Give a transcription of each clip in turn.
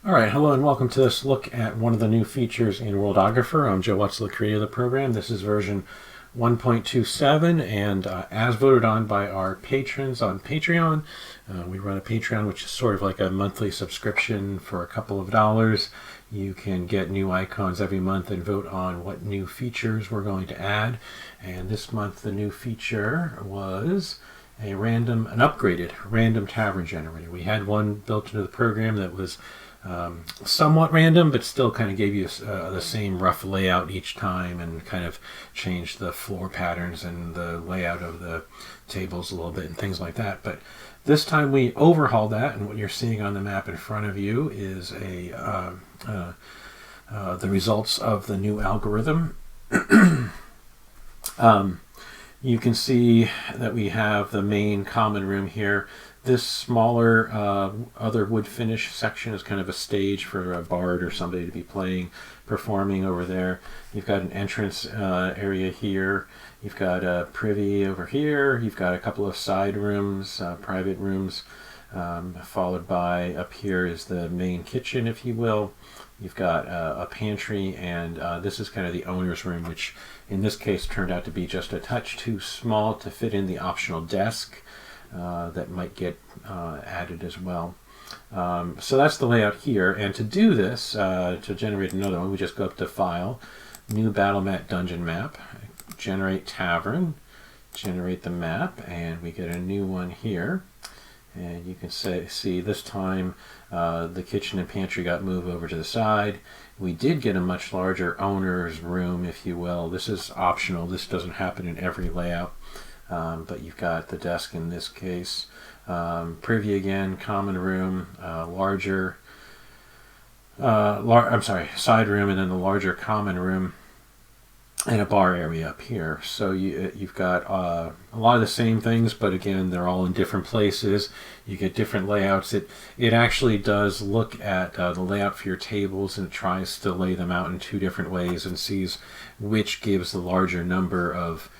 All right, hello and welcome to this look at one of the new features in Worldographer. I'm Joe Wetzel, the creator of the program. This is version 1.27, and as voted on by our patrons on Patreon, we run a Patreon, which is sort of like a monthly subscription for a couple of dollars. You can get new icons every month and vote on what new features we're going to add. And this month, the new feature was an upgraded random tavern generator. We had one built into the program that was somewhat random, but still kind of gave you the same rough layout each time and kind of changed the floor patterns and the layout of the tables a little bit and things like that. But this time we overhauled that, and what you're seeing on the map in front of you is the results of the new algorithm. You can see that we have the main common room here. This smaller other wood finish section is kind of a stage for a bard or somebody to be performing over there. You've got an entrance area here. You've got a privy over here. You've got a couple of side rooms, private rooms, followed by up here is the main kitchen, if you will. You've got a pantry, and this is kind of the owner's room, which in this case turned out to be just a touch too small to fit in the optional desk. That might get added as well. So that's the layout here. And to do this, to generate another one, we just go up to File, New Battle Mat Dungeon Map, Generate Tavern, generate the map, and we get a new one here. And you can see this time the kitchen and pantry got moved over to the side. We did get a much larger owner's room, if you will. This is optional. This doesn't happen in every layout. But you've got the desk in this case, privy again, common room, side room, and then the larger common room, and a bar area up here. So you've got a lot of the same things, but again, they're all in different places. You get different layouts. It actually does look at the layout for your tables, and it tries to lay them out in two different ways and sees which gives the larger number of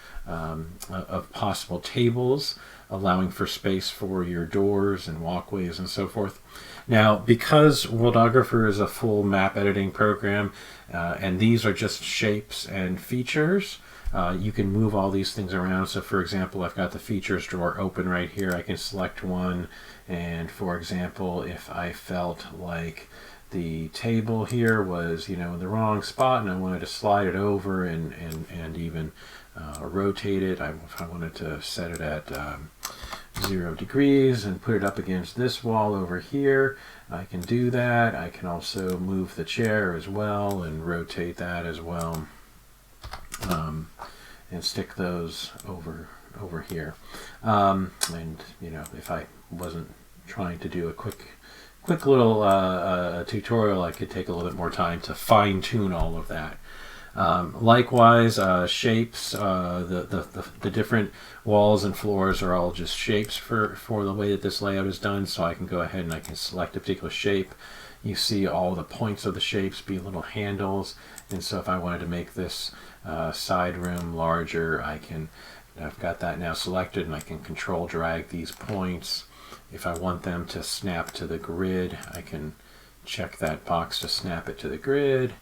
possible tables, allowing for space for your doors and walkways and so forth. Now, because Worldographer is a full map editing program, and these are just shapes and features, you can move all these things around. So for example, I've got the features drawer open right here. I can select one, and for example, if I felt like the table here was, in the wrong spot, and I wanted to slide it over and even rotate it. If I wanted to set it at 0 degrees and put it up against this wall over here, I can do that. I can also move the chair as well and rotate that as well, and stick those over here. And if I wasn't trying to do a quick little tutorial, I could take a little bit more time to fine-tune all of that. Likewise, shapes, the different walls and floors are all just shapes for the way that this layout is done. So I can go ahead and I can select a particular shape. You see all the points of the shapes be little handles, and so if I wanted to make this side room larger, I've got that now selected, and I can control drag these points. If I want them to snap to the grid, I can check that box to snap it to the grid,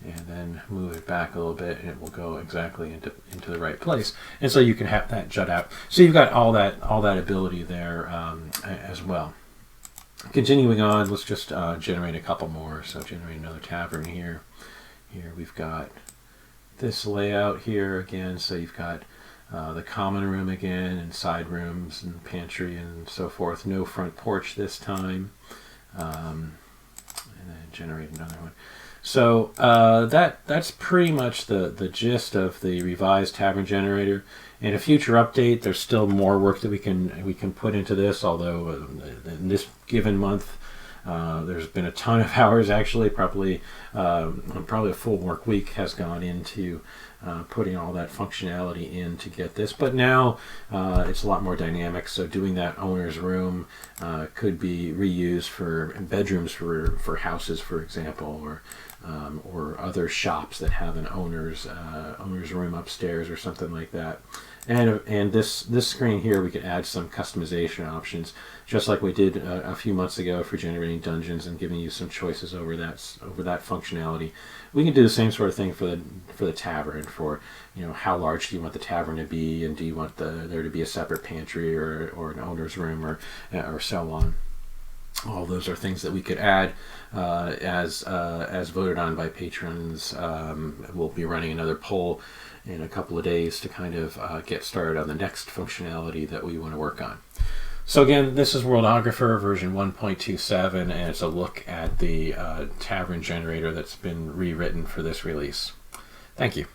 and then move it back a little bit, and it will go exactly into the right place. And so you can have that jut out. So you've got all that ability there as well. Continuing on, let's just generate a couple more. So generate another tavern here. Here we've got this layout here again. So you've got the common room again, and side rooms and pantry and so forth. No front porch this time. And then generate another one. So that's pretty much the gist of the revised Tavern generator. In a future update, there's still more work that we can put into this. Although in this given month, there's been a ton of hours. Actually, probably a full work week has gone into putting all that functionality in to get this. But now it's a lot more dynamic. So doing that owner's room could be reused for bedrooms for houses, for example, or other shops that have an owner's room upstairs or something like that. And this screen here, we could add some customization options, just like we did a few months ago for generating dungeons and giving you some choices over that functionality. We can do the same sort of thing for the tavern. For how large do you want the tavern to be, and do you want there to be a separate pantry or an owner's room or so on. All those are things that we could add as voted on by patrons. We'll be running another poll in a couple of days to kind of get started on the next functionality that we want to work on. So again, this is Worldographer version 1.27, and it's a look at the Tavern generator that's been rewritten for this release. Thank you.